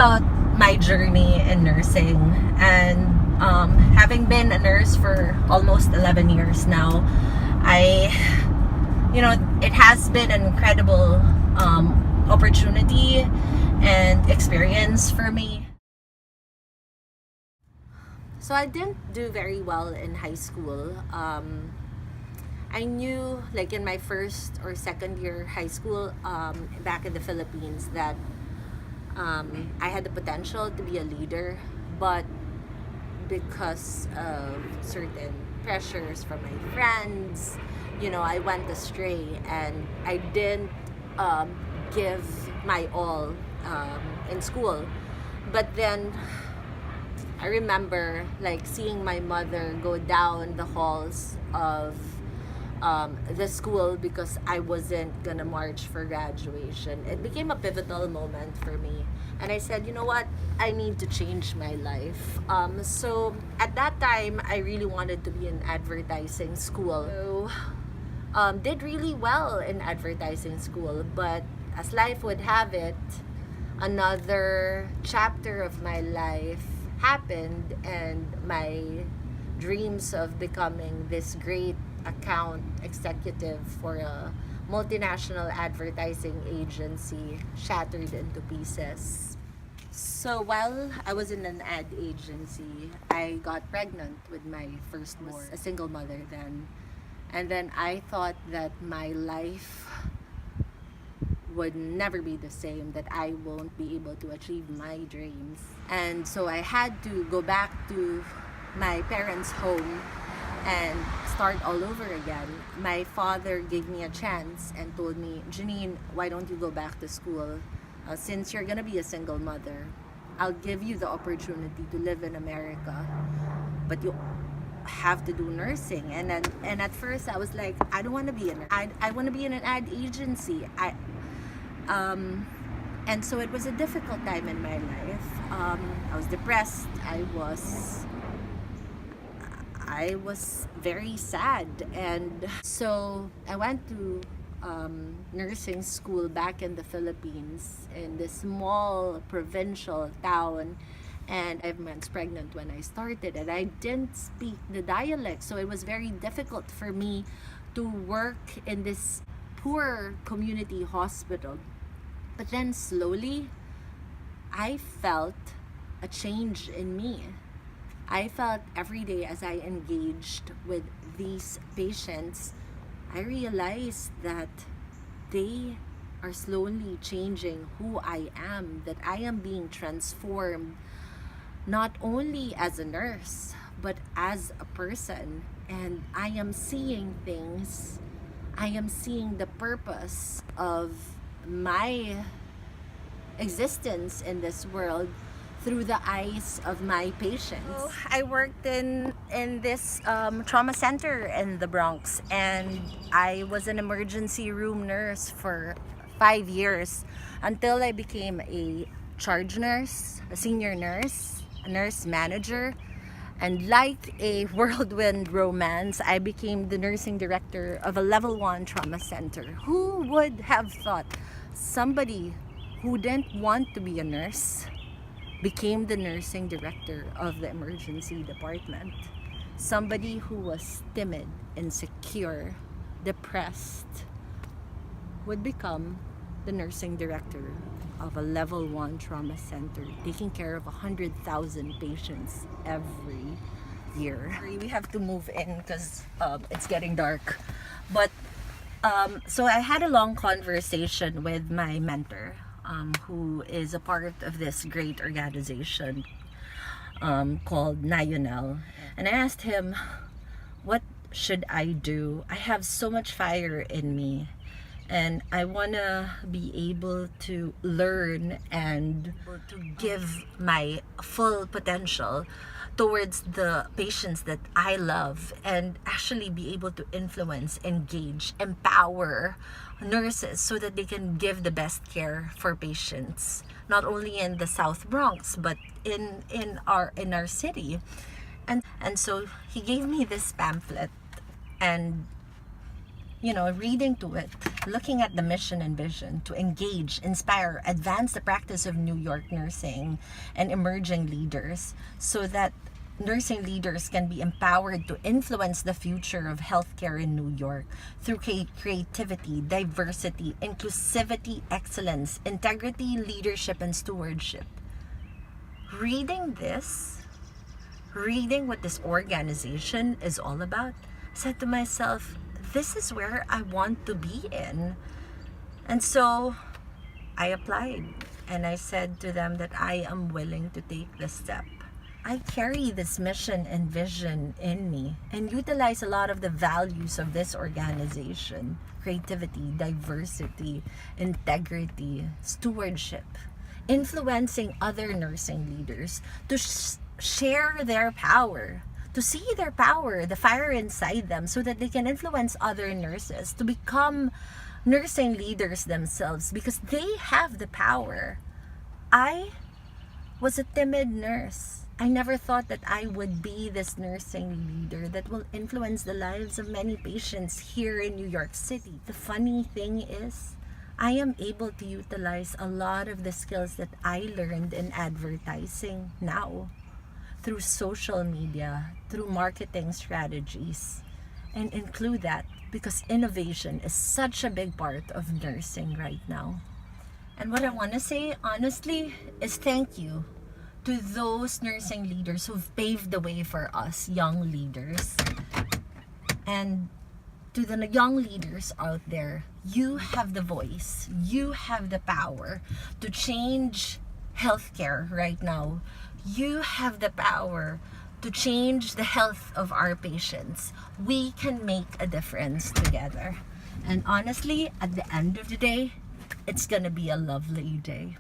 about my journey in nursing, and having been a nurse for almost 11 years now, it has been an incredible opportunity and experience for me. So I didn't do very well in high school. I knew, like in my first or second year high school back in the Philippines, that I had the potential to be a leader, but because of certain pressures from my friends, I went astray and I didn't give my all in school. But then I remember like seeing my mother go down the halls of the school because I wasn't gonna march for graduation. It became a pivotal moment for me, and I said, you know what, I need to change my life. So at that time, I really wanted to be in advertising school. So did really well in advertising school, but as life would have it, another chapter of my life happened, and my dreams of becoming this great account executive for a multinational advertising agency shattered into pieces. So while I was in an ad agency, I got pregnant with my firstborn, a single mother then. And then I thought that my life would never be the same, that I won't be able to achieve my dreams. And so I had to go back to my parents' home and start all over again. My father gave me a chance and told me, Janine, why don't you go back to school? Since you're gonna be a single mother, I'll give you the opportunity to live in America, but you have to do nursing. And at first I was like, I don't want to be a nurse. I want to be in an ad agency. And so it was a difficult time in my life. I was depressed. I was very sad, and so I went to nursing school back in the Philippines in this small provincial town, and I was 5 months pregnant when I started, and I didn't speak the dialect, so it was very difficult for me to work in this poor community hospital. But then slowly I felt a change in me. I felt every day as I engaged with these patients, I realized that they are slowly changing who I am, that I am being transformed not only as a nurse, but as a person. And I am seeing things, I am seeing the purpose of my existence in this world through the eyes of my patients. So I worked in this trauma center in the Bronx, and I was an emergency room nurse for 5 years until I became a charge nurse, a senior nurse, a nurse manager, and like a whirlwind romance, I became the nursing director of a level 1 trauma center. Who would have thought somebody who didn't want to be a nurse became the nursing director of the emergency department? Somebody who was timid, insecure, depressed would become the nursing director of a level 1 trauma center, taking care of 100,000 patients every year. We have to move in because it's getting dark. But so I had a long conversation with my mentor, who is a part of this great organization called Nayunel. And I asked him, what should I do? I have so much fire in me, and I want to be able to learn and to give my full potential towards the patients that I love, and actually be able to influence, engage, empower nurses so that they can give the best care for patients, not only in the South Bronx but in our city. And so he gave me this pamphlet, and reading to it, looking at the mission and vision to engage, inspire, advance the practice of New York nursing and emerging leaders so that nursing leaders can be empowered to influence the future of healthcare in New York through creativity, diversity, inclusivity, excellence, integrity, leadership, and stewardship. Reading what this organization is all about, I said to myself, this is where I want to be in. And so I applied and I said to them that I am willing to take this step. I carry this mission and vision in me and utilize a lot of the values of this organization: creativity, diversity, integrity, stewardship, influencing other nursing leaders to share their power, to see their power, the fire inside them, so that they can influence other nurses to become nursing leaders themselves because they have the power. I was a timid nurse. I never thought that I would be this nursing leader that will influence the lives of many patients here in New York City. The funny thing is, I am able to utilize a lot of the skills that I learned in advertising now through social media, through marketing strategies, and include that because innovation is such a big part of nursing right now. And what I want to say, honestly, is thank you to those nursing leaders who've paved the way for us young leaders. And to the young leaders out there, you have the voice, you have the power to change healthcare right now. You have the power to change the health of our patients. We can make a difference together. And honestly, at the end of the day, it's gonna be a lovely day.